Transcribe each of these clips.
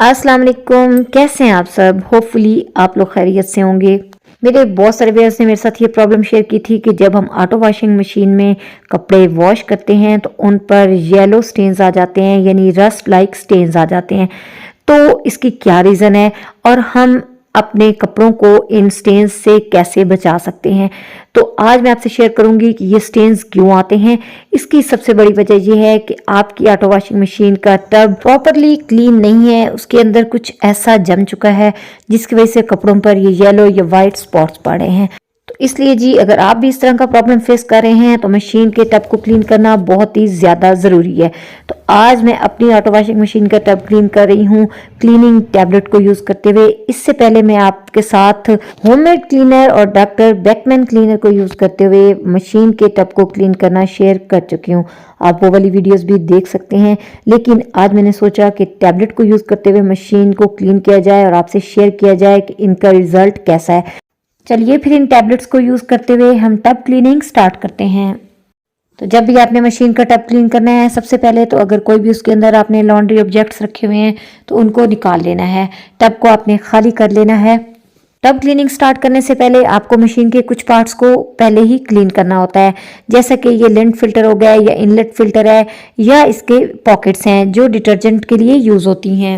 अस्सलाम वालेकुम, कैसे हैं आप सब। होपफुली आप लोग खैरियत से होंगे। मेरे बहुत सारे व्यूअर्स ने मेरे साथ ये प्रॉब्लम शेयर की थी कि जब हम ऑटो वॉशिंग मशीन में कपड़े वॉश करते हैं तो उन पर येलो स्टेन्स आ जाते हैं, यानी रस्ट लाइक स्टेन्स आ जाते हैं। तो इसकी क्या रीज़न है और हम अपने कपड़ों को इन स्टेन्स से कैसे बचा सकते हैं। तो आज मैं आपसे शेयर करूंगी कि ये स्टेन्स क्यों आते हैं। इसकी सबसे बड़ी वजह यह है कि आपकी ऑटो वॉशिंग मशीन का टब प्रॉपरली क्लीन नहीं है, उसके अंदर कुछ ऐसा जम चुका है जिसकी वजह से कपड़ों पर ये येलो या वाइट स्पॉट्स पड़े हैं। तो इसलिए जी अगर आप भी इस तरह का प्रॉब्लम फेस कर रहे हैं तो मशीन के टब को क्लीन करना बहुत ही ज़्यादा ज़रूरी है। तो आज मैं अपनी ऑटो वॉशिंग मशीन का टब क्लीन कर रही हूँ क्लीनिंग टैबलेट को यूज़ करते हुए। इससे पहले मैं आपके साथ होममेड क्लीनर और डॉक्टर बेकमैन क्लीनर को यूज़ करते हुए मशीन के टब को क्लीन करना शेयर कर चुकी हूँ। आप वो वाली वीडियोस भी देख सकते हैं, लेकिन आज मैंने सोचा कि टैबलेट को यूज़ करते हुए मशीन को क्लीन किया जाए और आपसे शेयर किया जाए कि इनका रिजल्ट कैसा है। चलिए फिर इन टैबलेट्स को यूज़ करते हुए हम टब क्लीनिंग स्टार्ट करते हैं। तो जब भी आपने मशीन का टब क्लीन करना है, सबसे पहले तो अगर कोई भी उसके अंदर आपने लॉन्ड्री ऑब्जेक्ट्स रखे हुए हैं तो उनको निकाल लेना है। टब को आपने खाली कर लेना है। टब क्लीनिंग स्टार्ट करने से पहले आपको मशीन के कुछ पार्ट्स को पहले ही क्लीन करना होता है, जैसा कि ये लिंट फिल्टर हो गया या इनलेट फिल्टर है या इसके पॉकेट्स हैं जो डिटर्जेंट के लिए यूज़ होती हैं।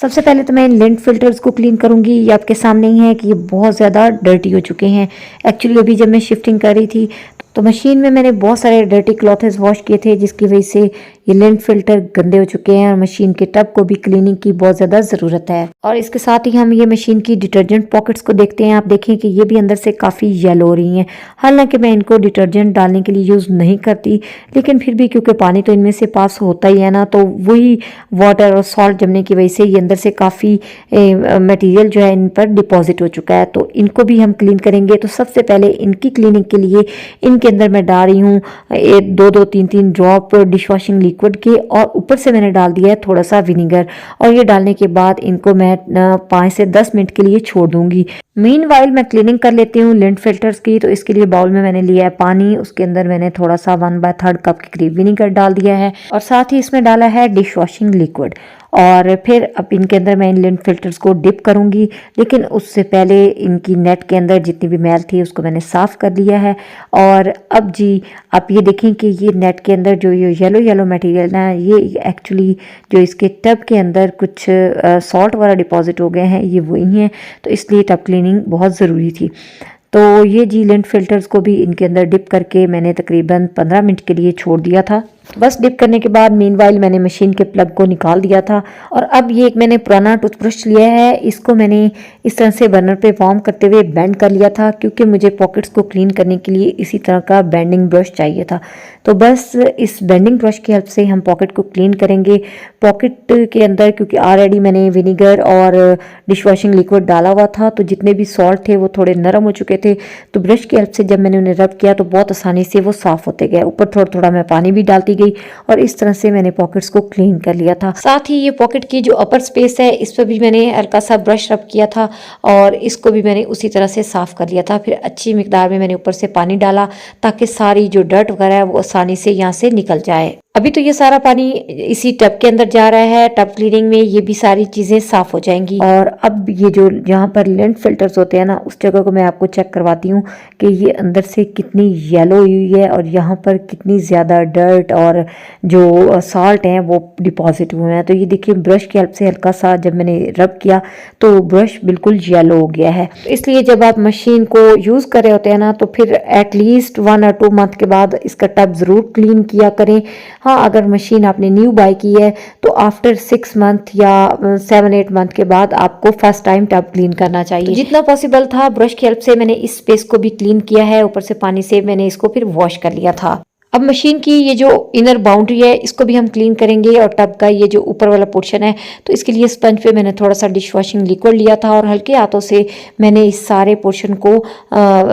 सबसे पहले तो मैं इन लिंट फिल्टर्स को क्लीन करूंगी। ये आपके सामने ही है कि ये बहुत ज़्यादा डर्टी हो चुके हैं। एक्चुअली अभी जब मैं शिफ्टिंग कर रही थी तो मशीन में मैंने बहुत सारे डर्टी क्लॉथ्स वॉश किए थे, जिसकी वजह से ये लिंट फिल्टर गंदे हो चुके हैं और मशीन के टब को भी क्लीनिंग की बहुत ज़्यादा ज़रूरत है। और इसके साथ ही हम ये मशीन की डिटर्जेंट पॉकेट्स को देखते हैं। आप देखें कि ये भी अंदर से काफ़ी येलो हो रही हैं। हालांकि मैं इनको डिटर्जेंट डालने के लिए यूज़ नहीं करती, लेकिन फिर भी क्योंकि पानी तो इनमें से पास होता ही है ना, तो वही वाटर और सॉल्ट जमने की वजह से ये अंदर से काफ़ी मटेरियल जो है इन पर डिपॉजिट हो चुका है। तो इनको भी हम क्लीन करेंगे। तो सबसे पहले इनकी क्लीनिंग के लिए इनके अंदर मैं डाल रही हूँ 2-3 ड्रॉप डिश वॉशिंग लिक्विड के, और ऊपर से मैंने डाल दिया है थोड़ा सा विनीगर। और ये डालने के बाद इनको मैं 5 से 10 मिनट के लिए छोड़ दूंगी। मीनवाइल मैं क्लीनिंग कर लेती हूँ लिंट फिल्टर्स की। तो इसके लिए बाउल में मैंने लिया है पानी, उसके अंदर मैंने थोड़ा सा 1/3 कप के करीब विनीगर डाल दिया है और साथ ही इसमें डाला है डिश वॉशिंग लिक्विड। और फिर अब इनके अंदर मैं इन लिंट फिल्टर्स को डिप करूंगी, लेकिन उससे पहले इनकी नेट के अंदर जितनी भी मैल थी उसको मैंने साफ़ कर लिया है। और अब जी आप ये देखें कि ये नेट के अंदर जो ये येलो येलो मटेरियल है, ये एक्चुअली जो इसके टब के अंदर कुछ सॉल्ट वाला डिपॉजिट हो गए हैं, ये वही हैं। तो इसलिए टब क्लीनिंग बहुत ज़रूरी थी। तो ये जी लिंट फिल्टर्स को भी इनके अंदर डिप करके मैंने तकरीबन 15 मिनट के लिए छोड़ दिया था। बस डिप करने के बाद मीनवाइल मैंने मशीन के प्लग को निकाल दिया था। और अब ये एक मैंने पुराना टूथब्रश लिया है, इसको मैंने इस तरह से बर्नर पे वार्म करते हुए बेंड कर लिया था, क्योंकि मुझे पॉकेट्स को क्लीन करने के लिए इसी तरह का बेंडिंग ब्रश चाहिए था। तो बस इस बेंडिंग ब्रश की हेल्प से हम पॉकेट को क्लीन करेंगे। पॉकेट के अंदर क्योंकि ऑलरेडी मैंने विनीगर और डिश वॉशिंग लिक्विड डाला हुआ था, तो जितने भी सॉल्ट थे वो थोड़े नरम हो चुके थे। तो ब्रश की हेल्प से जब मैंने उन्हें रब किया तो बहुत आसानी से वो साफ़ होते गए। ऊपर थोड़ा थोड़ा मैं पानी भी डालती गई और इस तरह से मैंने पॉकेट्स को क्लीन कर लिया था। साथ ही ये पॉकेट की जो अपर स्पेस है इस पर भी मैंने हल्का सा ब्रश रब किया था और इसको भी मैंने उसी तरह से साफ़ कर लिया था। फिर अच्छी मिकदार में मैंने ऊपर से पानी डाला ताकि सारी जो डर्ट वगैरह है वो आसानी से यहाँ से निकल जाए। अभी तो ये सारा पानी इसी टब के अंदर जा रहा है। टब क्लीनिंग में ये भी सारी चीज़ें साफ़ हो जाएंगी। और अब ये जो यहाँ पर लिंट फिल्टर्स होते हैं ना, उस जगह को मैं आपको चेक करवाती हूँ कि ये अंदर से कितनी येलो हुई है और यहाँ पर कितनी ज़्यादा डर्ट और जो सॉल्ट हैं वो डिपॉजिट हुए हैं। तो ये देखिए ब्रश की हेल्प से हल्का सा जब मैंने रब किया तो ब्रश बिल्कुल येलो हो गया है। इसलिए जब आप मशीन को यूज़ कर रहे होते हैं ना, तो फिर एटलीस्ट 1 और 2 मंथ के बाद इसका टब ज़रूर क्लीन किया करें। हाँ, अगर मशीन आपने न्यू बाय की है तो आफ्टर 6 मंथ या 7-8 मंथ के बाद आपको फर्स्ट टाइम टब क्लीन करना चाहिए। तो जितना पॉसिबल था ब्रश की हेल्प से मैंने इस स्पेस को भी क्लीन किया है। ऊपर से पानी से मैंने इसको फिर वॉश कर लिया था। अब मशीन की ये जो इनर बाउंड्री है इसको भी हम क्लीन करेंगे और टब का ये जो ऊपर वाला पोर्शन है, तो इसके लिए स्पंज पे मैंने थोड़ा सा डिश वॉशिंग लिक्विड लिया था और हल्के हाथों से मैंने इस सारे पोर्शन को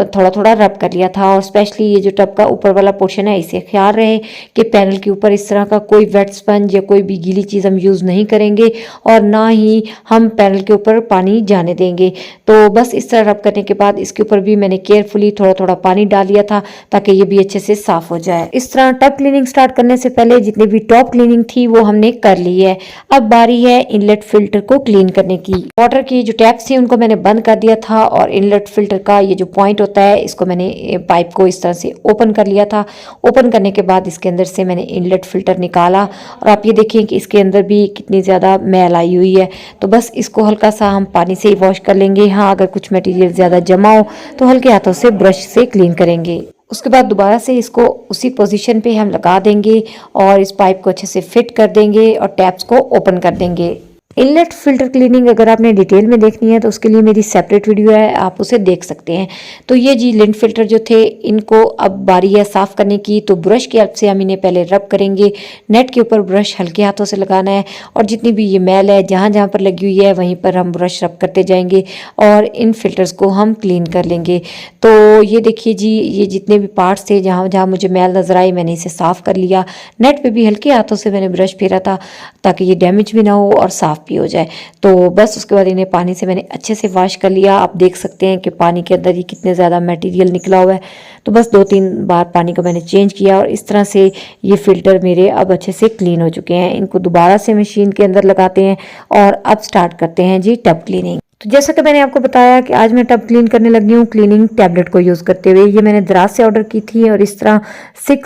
थोड़ा थोड़ा रब कर लिया था। और स्पेशली ये जो टब का ऊपर वाला पोर्शन है, इसे ख्याल रहे कि पैनल के ऊपर इस तरह का कोई वेट स्पंज या कोई भी गीली चीज़ हम यूज़ नहीं करेंगे और ना ही हम पैनल के ऊपर पानी जाने देंगे। तो बस इस तरह रब करने के बाद इसके ऊपर भी मैंने केयरफुली थोड़ा थोड़ा पानी डाल लिया था ताकि ये भी अच्छे से साफ़ हो जाए। है। इस तरह टब क्लीनिंग स्टार्ट करने से पहले जितनी भी टॉप क्लीनिंग थी वो हमने कर ली है। अब बारी है इनलेट फिल्टर को क्लीन करने की। वाटर की जो टैप्स थी उनको मैंने बंद कर दिया था और इनलेट फिल्टर का ये जो पॉइंट होता है इसको मैंने पाइप को इस तरह से ओपन कर लिया था। ओपन करने के बाद इसके अंदर से मैंने इनलेट फिल्टर निकाला और आप ये देखिए कि इसके अंदर भी कितनी ज़्यादा मैल आई हुई है। तो बस इसको हल्का सा हम पानी से ही वॉश कर लेंगे। हाँ, अगर कुछ मटेरियल ज़्यादा जमा हो तो हल्के हाथों से ब्रश से क्लीन करेंगे। उसके बाद दोबारा से इसको उसी पोजीशन पे हम लगा देंगे और इस पाइप को अच्छे से फिट कर देंगे और टैप्स को ओपन कर देंगे। इनलेट फिल्टर क्लीनिंग अगर आपने डिटेल में देखनी है तो उसके लिए मेरी सेपरेट वीडियो है, आप उसे देख सकते हैं। तो ये जी लिंट फिल्टर जो थे इनको अब बारी है साफ़ करने की। तो ब्रश की हेल्प से हम इन्हें पहले रब करेंगे। नेट के ऊपर ब्रश हल्के हाथों से लगाना है और जितनी भी ये मैल है जहाँ जहाँ पर लगी हुई है वहीं पर हम ब्रश रब करते जाएंगे और इन फिल्टर्स को हम क्लीन कर लेंगे। तो ये देखिए जी, ये जितने भी पार्ट्स थे जहाँ जहाँ मुझे मैल नजर आई मैंने इसे साफ़ कर लिया। नेट पे भी हल्के हाथों से मैंने ब्रश फेरा था ताकि ये डैमेज भी ना हो और साफ़ भी हो जाए। तो बस उसके बाद इन्हें पानी से मैंने अच्छे से वॉश कर लिया। आप देख सकते हैं कि पानी के अंदर ही कितने ज़्यादा मटेरियल निकला हुआ है। तो बस 2-3 बार पानी को मैंने चेंज किया और इस तरह से ये फ़िल्टर मेरे अब अच्छे से क्लीन हो चुके हैं। इनको दोबारा से मशीन के अंदर लगाते हैं और अब स्टार्ट करते हैं जी टब क्लीनिंग। तो जैसा कि मैंने आपको बताया कि आज मैं टब क्लीन करने लगी हूँ क्लीनिंग टैबलेट को यूज़ करते हुए। ये मैंने दराज से ऑर्डर की थी और इस तरह 6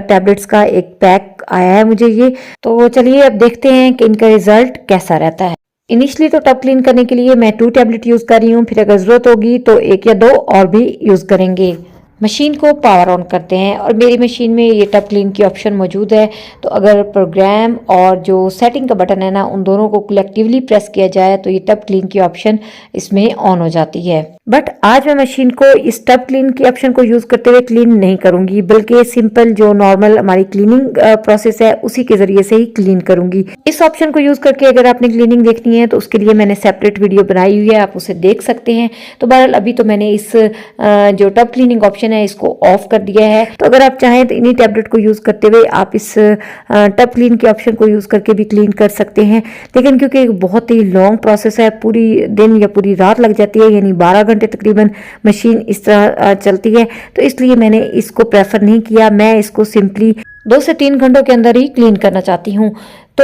टैबलेट्स का एक पैक आया है मुझे ये। तो चलिए अब देखते हैं कि इनका रिजल्ट कैसा रहता है। इनिशियली तो टब क्लीन करने के लिए मैं 2 टैबलेट यूज़ कर रही हूँ, फिर अगर ज़रूरत होगी तो 1 या 2 और भी यूज़ करेंगे। मशीन को पावर ऑन करते हैं और मेरी मशीन में ये टब क्लीन की ऑप्शन मौजूद है। तो अगर प्रोग्राम और जो सेटिंग का बटन है ना उन दोनों को कलेक्टिवली प्रेस किया जाए तो ये टब क्लीन की ऑप्शन इसमें ऑन हो जाती है। बट आज मैं मशीन को इस टब क्लीन की ऑप्शन को यूज़ करते हुए क्लीन नहीं करूंगी, बल्कि सिंपल जो नॉर्मल हमारी क्लीनिंग प्रोसेस है उसी के ज़रिए से ही क्लीन करूंगी। इस ऑप्शन को यूज़ करके अगर आपने क्लीनिंग देखनी है तो उसके लिए मैंने सेपरेट वीडियो बनाई हुई है, आप उसे देख सकते हैं। तो बहरहाल अभी तो मैंने इस जो टब क्लीनिंग ऑप्शन है इसको ऑफ कर दिया है। तो अगर आप चाहें तो इन्हीं टैबलेट को यूज़ करते हुए आप इस टब क्लीन के ऑप्शन को यूज़ करके भी क्लीन कर सकते हैं। लेकिन क्योंकि एक बहुत ही लॉन्ग प्रोसेस है, पूरी दिन या पूरी रात लग जाती है, यानी 12 घंटे तकरीबन मशीन इस तरह चलती है, तो इसलिए मैंने इसको प्रेफर नहीं किया। मैं इसको सिंपली 2 से 3 घंटों के अंदर ही क्लीन करना चाहती हूँ। तो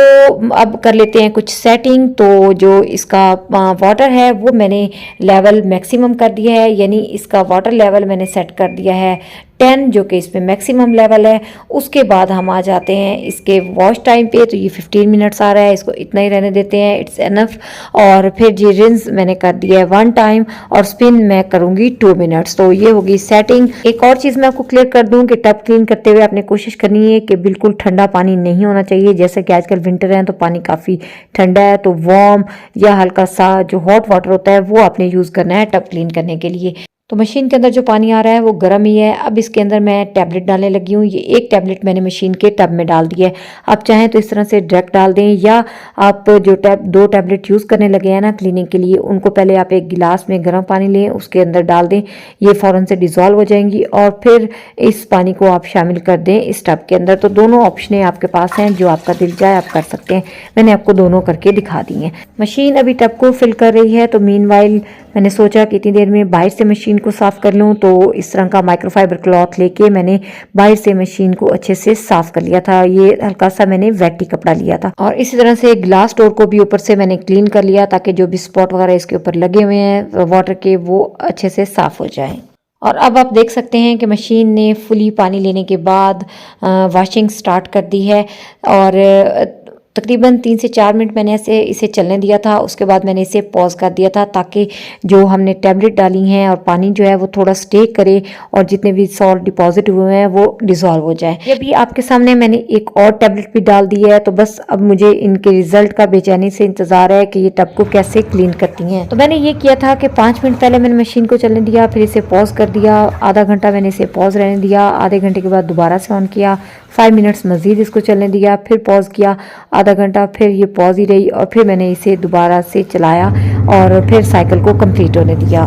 अब कर लेते हैं कुछ सेटिंग। तो जो इसका वाटर है वो मैंने लेवल मैक्सिमम कर दिया है, यानी इसका वाटर लेवल मैंने सेट कर दिया है 10, जो कि इसमें मैक्सिमम लेवल है। उसके बाद हम आ जाते हैं इसके वॉश टाइम पे। तो ये 15 मिनट्स आ रहा है, इसको इतना ही रहने देते हैं, इट्स एनफ। और फिर जी रिंस मैंने कर दिया है 1 टाइम और स्पिन मैं करूँगी 2 मिनट्स। तो ये होगी सेटिंग। एक और चीज़ मैं आपको क्लियर कर दूँ कि टब क्लीन करते हुए आपने कोशिश करनी है कि बिल्कुल ठंडा पानी नहीं होना चाहिए। जैसे कि आजकल विंटर है तो पानी काफ़ी ठंडा है, तो वार्म या हल्का सा जो हॉट वाटर होता है वो आपने यूज़ करना है टब क्लीन करने के लिए। तो मशीन के अंदर जो पानी आ रहा है वो गर्म ही है। अब इसके अंदर मैं टैबलेट डालने लगी हूँ। ये 1 टैबलेट मैंने मशीन के टब में डाल दिया है। आप चाहें तो इस तरह से डायरेक्ट डाल दें, या आप जो 2 टैबलेट यूज़ करने लगे हैं ना क्लीनिंग के लिए, उनको पहले आप एक गिलास में गर्म पानी लें, उसके अंदर डाल दें, ये फ़ौरन से डिज़ोल्व हो जाएंगी और फिर इस पानी को आप शामिल कर दें इस टब के अंदर। तो दोनों ऑप्शनें आपके पास हैं, जो आपका दिल जाए आप कर सकते हैं। मैंने आपको दोनों करके दिखा दी हैं। मशीन अभी टब को फिल कर रही है। तो मीनवाइल मैंने सोचा कि इतनी देर में बाहर से मशीन को साफ़ कर लूँ। तो इस तरह का माइक्रोफाइबर क्लॉथ लेके मैंने बाहर से मशीन को अच्छे से साफ़ कर लिया था। ये हल्का सा मैंने वेटी कपड़ा लिया था और इसी तरह से ग्लास डोर को भी ऊपर से मैंने क्लीन कर लिया ताकि जो भी स्पॉट वगैरह इसके ऊपर लगे हुए हैं वाटर के वो अच्छे से साफ़ हो जाएं। और अब आप देख सकते हैं कि मशीन ने फुली पानी लेने के बाद वॉशिंग स्टार्ट कर दी है और तकरीबन 3 से 4 मिनट मैंने ऐसे इसे चलने दिया था। उसके बाद मैंने इसे पॉज कर दिया था ताकि जो हमने टैबलेट डाली हैं और पानी जो है वो थोड़ा स्टे करे और जितने भी सॉल्ट डिपॉजिट हुए हैं वो डिज़ोल्व हो जाए। ये भी आपके सामने मैंने एक और टैबलेट भी डाल दी है। तो बस अब मुझे इनके रिजल्ट का बेचैनी से इंतज़ार है कि ये टब को कैसे क्लीन करती हैं। तो मैंने ये किया था कि 5 मिनट पहले मैंने मशीन को चलने दिया, फिर इसे पॉज कर दिया, आधा घंटा मैंने इसे पॉज रहने दिया, आधे घंटे के बाद दोबारा से ऑन किया, 5 मिनट्स मज़ीद इसको चलने दिया, फिर पॉज किया आधा घंटा, फिर ये पॉज ही रही और फिर मैंने इसे दोबारा से चलाया और फिर साइकिल को कंप्लीट होने दिया।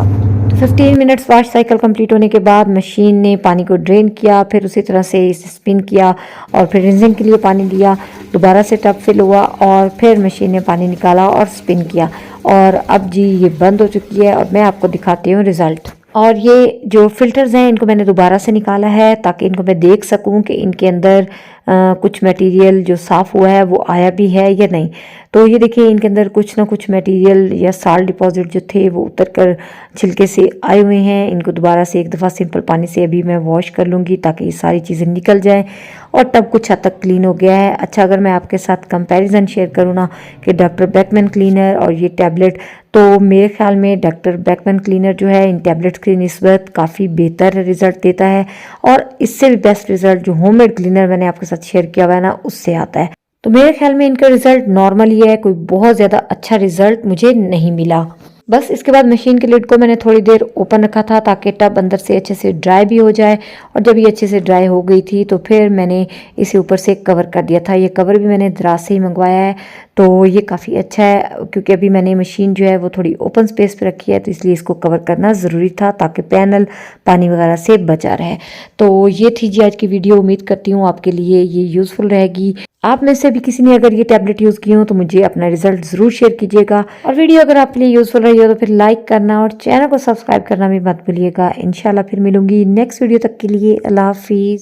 15 मिनट्स वॉश साइकिल कंप्लीट होने के बाद मशीन ने पानी को ड्रेन किया, फिर उसी तरह से इसे स्पिन किया और फिर रिंसिंग के लिए पानी दिया, दोबारा से टब फिल हुआ और फिर मशीन ने पानी निकाला और स्पिन किया और अब जी ये बंद हो चुकी है और मैं आपको दिखाती हूँ रिज़ल्ट। और ये जो फ़िल्टर्स हैं इनको मैंने दोबारा से निकाला है ताकि इनको मैं देख सकूं कि इनके अंदर कुछ मटेरियल जो साफ़ हुआ है वो आया भी है या नहीं। तो ये देखिए इनके अंदर कुछ ना कुछ मटेरियल या साल्ट डिपॉजिट जो थे वो उतर कर छिलके से आए हुए हैं। इनको दोबारा से एक दफ़ा सिंपल पानी से अभी मैं वॉश कर लूँगी ताकि ये सारी चीज़ें निकल जाएँ और टब कुछ हद तक क्लीन हो गया है। अच्छा, अगर मैं आपके साथ कंपैरिजन शेयर करूँ ना कि डॉक्टर बेकमैन क्लीनर और ये टैबलेट, तो मेरे ख्याल में डॉक्टर बेकमैन क्लीनर जो है इन टैबलेट्स की निस्बत काफ़ी बेहतर रिजल्ट देता है और इससे भी बेस्ट रिजल्ट जो होममेड क्लीनर मैंने आपके साथ शेयर किया हुआ है ना उससे आता है। तो मेरे ख्याल में इनका रिजल्ट नॉर्मल ही है, कोई बहुत ज़्यादा अच्छा रिजल्ट मुझे नहीं मिला। बस इसके बाद मशीन के लिड को मैंने थोड़ी देर ओपन रखा था ताकि टब अंदर से अच्छे से ड्राई भी हो जाए, और जब ये अच्छे से ड्राई हो गई थी तो फिर मैंने इसे ऊपर से कवर कर दिया था। ये कवर भी मैंने दराज से ही मंगवाया है, तो ये काफ़ी अच्छा है क्योंकि अभी मैंने मशीन जो है वो थोड़ी ओपन स्पेस पे रखी है, तो इसलिए इसको कवर करना ज़रूरी था ताकि पैनल पानी वगैरह से बचा रहे। तो ये थी जी आज की वीडियो। उम्मीद करती हूँ आपके लिए ये यूज़फुल रहेगी। आप में से भी किसी ने अगर ये टैबलेट यूज़ की हो तो मुझे अपना रिजल्ट ज़रूर शेयर कीजिएगा, और वीडियो अगर आपके लिए यूज़फुल रही हो तो फिर लाइक करना और चैनल को सब्सक्राइब करना भी मत भूलिएगा। इंशाल्लाह फिर मिलूंगी नेक्स्ट वीडियो। तक के लिए अल्लाह हाफिज़।